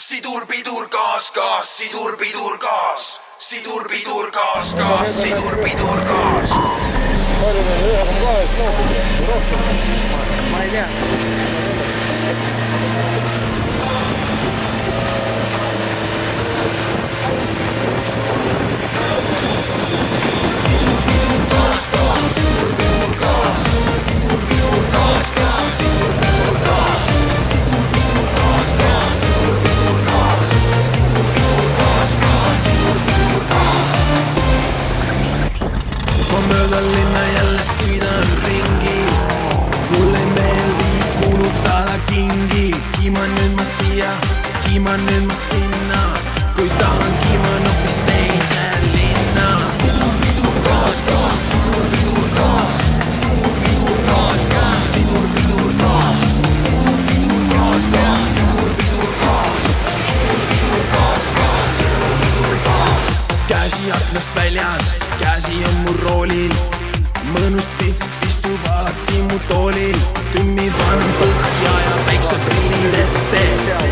sidur, pidur, gaas, gaas, sidur, pidur, gaas, sidur, pidur, gaas, gaas, sidur, pidur, gaas. palju meil 1,8 meetrit rohkem? Ma ei tea. Mööda linna jälle sõidan ringi. Mulle ei meeldi kulutada kingi. Kiiman nüüd ma siia, kiiman nüüd ma sinna. Kui tahan, kiiman hoopis teise linna. Sidur, pidur, gaas, gaas, sidur, pidur, gaas, sidur, pidur, gaas, gaas, sidur, pidur, gaas, sidur, pidur, gaas, gaas, sidur, pidur, gaas, sidur, pidur, gaas, gaas, sidur, pidur, gaas. Käsi aknast väljas, käsi on mu roolil. Mõnus pihv istub alati mu toolil. Tümmi panen põhja ja päikseprillid ette.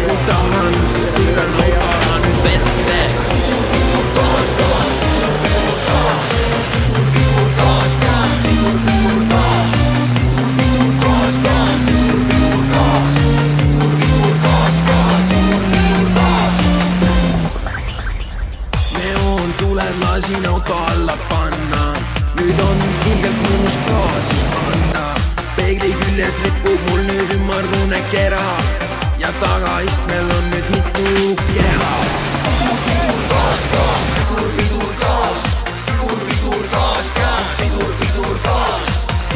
Kui tahan, siis sõidan autoga nüüd vette. Sidur, pidur, gaas, gaas, sidur, pidur, gaas, sidur, pidur, gaas, gaas, sidur, pidur, gaas, sidur, pidur, gaas, gaas, sidur, pidur, gaas, sidur, pidur, gaas, gaas, sidur, pidur, gaas. Neoon tuleb, lasin auto alla panna. Nüüd on ilgelt mõnus gaasi anda. Peegli küljes ripub mul nüüd ümmargune kera. Ja tagaistmel on nüüd mitu keha.